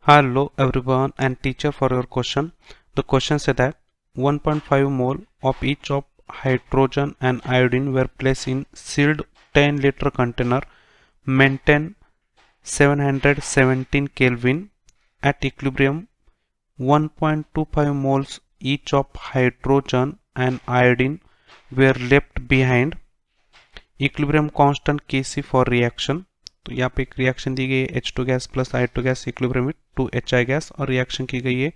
Hello everyone and teacher for your question. The question said that 1.5 mole of each of hydrogen and iodine were placed in sealed 10-liter container maintain 717 Kelvin at equilibrium. 1.25 moles each of hydrogen and iodine were left behind. Equilibrium constant Kc for reaction. तो यहाँ पे एक reaction दी गई है H2 gas plus I2 gas equilibrium with 2HI gas और reaction की गई है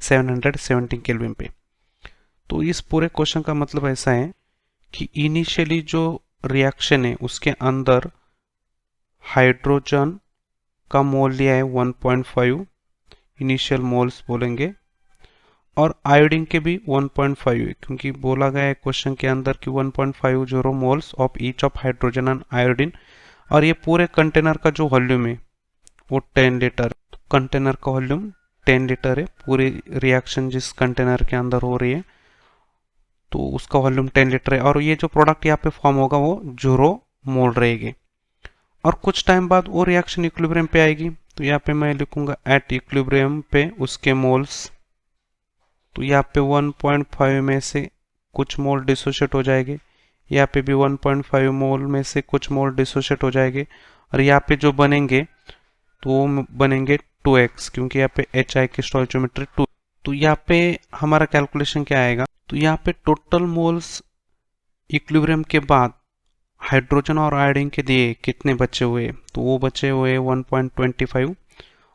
717 केल्विन पे। तो इस पूरे क्वेश्चन का मतलब ऐसा है कि इनिशियली जो रिएक्शन है उसके अंदर हाइड्रोजन का मोल लिया है 1.5 इनिशियल मोल्स बोलेंगे और आयोडीन के भी 1.5 है क्योंकि बोला गया है क्वेश्चन के अंदर कि 1.50 moles of each of hydrogen and iodine और ये पूरे कंटेनर का जो वॉल्यूम है वो 10 लीटर। कंटेनर का वॉल्यूम 10 लीटर है। पूरी रिएक्शन जिस कंटेनर के अंदर हो रही है तो उसका वॉल्यूम 10 लीटर है और ये जो प्रोडक्ट यहाँ पे फॉर्म होगा वो 0 मोल रहेगी और कुछ टाइम बाद वो रिएक्शन इक्विलिब्रियम पे आएगी। तो यहाँ पे मैं लिखूंगा एट इक्विलिब्रियम पे उसके मोल्स। तो यहाँ पे 1.5 में से कुछ मोल डिसोशिएट हो जाएंगे, यहाँ पे भी 1.5 मोल में से कुछ मोल डिसोशिएट हो जाएंगे और यहाँ पे जो बनेंगे तो वो बनेंगे 2x क्योंकि यहाँ पे HI की स्टोइचियोमेट्री 2। तो यहाँ पे हमारा कैलकुलेशन क्या आएगा, तो यहाँ पे टोटल मोल्स इक्विलिब्रियम के बाद हाइड्रोजन और आयोडीन के दिए कितने बचे हुए, तो वो बचे हुए 1.25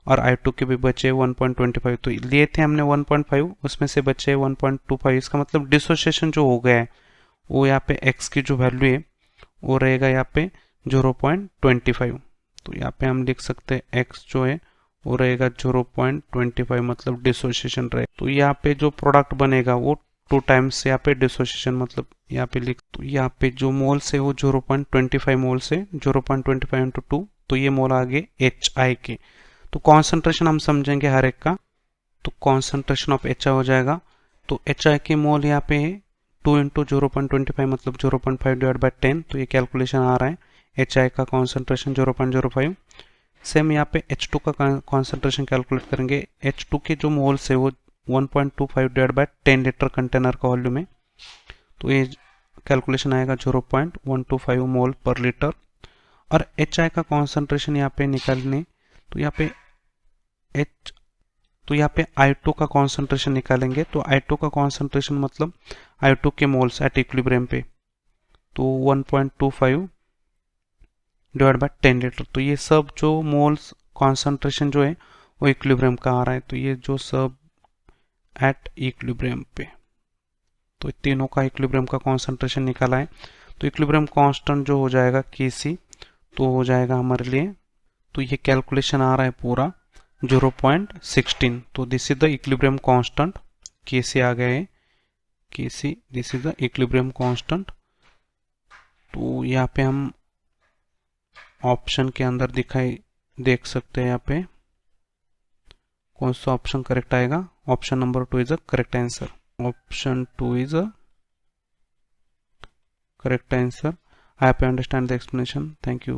और I2 के भी बचे 1.25। तो लिए थे हमने 1.5 उसमें से बचे 1.25। इसका मतलब डिसोसिएशन जो हो गया है वो यहाँ पे x की जो वैल्यू है वो रहेगा यहाँ पे 0.25। तो यहाँ पे हम लिख सकते हैं x जो है वो रहेगा 0.25 मतलब डिसोसिएशन रहे। तो यहाँ पे जो प्रोडक्ट बनेगा वो 2 टाइम्स यहाँ पे डिसोसिएशन मतलब यहाँ पे लिख। तो यहाँ पे जो मोल्स है वो 0.25 मोल्स है 0.25 इंटू 2 तो ये मोल आ गए HI के। तो कॉन्सेंट्रेशन हम समझेंगे हर एक का। तो कॉन्सेंट्रेशन ऑफ HI हो जाएगा तो HI के मोल यहाँ पे है 2 इंटू 0.25 मतलब 0.5 डिवाइड बाई 10। तो ये कैलकुलेशन आ रहा है HI का कॉन्सेंट्रेशन 0.05। सेम यहाँ पे H2 का कॉन्सेंट्रेशन कैलकुलेट करेंगे। H2 के जो मोल्स है वो 1.25 डिवाइड बाई 10 लीटर कंटेनर का वॉल्यूम है। तो ये कैलकुलेशन आएगा 0.125 मोल पर लीटर। और HI का कॉन्सेंट्रेशन यहाँ पे निकालने तो यहाँ पे I2 का कॉन्सेंट्रेशन निकालेंगे। तो I2 का कॉन्सेंट्रेशन मतलब I2 के मोल्स एट इक्विलिब्रियम पे तो 1.25 डिवाइड बाय 10 लीटर। तो ये सब जो मोल्स कॉन्सेंट्रेशन जो है वो इक्विलिब्रियम का आ रहा है। तो ये जो सब एट इक्विलिब्रियम पे तो तीनों का इक्विलिब्रियम का कॉन्सेंट्रेशन निकाला है। तो इक्विलिब्रियम कांस्टेंट जो हो जाएगा Kc तो हो जाएगा हमारे लिए। तो ये कैलकुलेशन आ रहा है पूरा 0.16। तो this is the equilibrium constant Kc आ गया है Kc this is the equilibrium constant. तो यहाँ पे हम ऑप्शन के अंदर देख सकते हैं यहाँ पे कौन सा ऑप्शन करेक्ट आएगा। Option number 2 is a correct answer. Option 2 is a correct answer. I hope you understand the explanation. Thank you.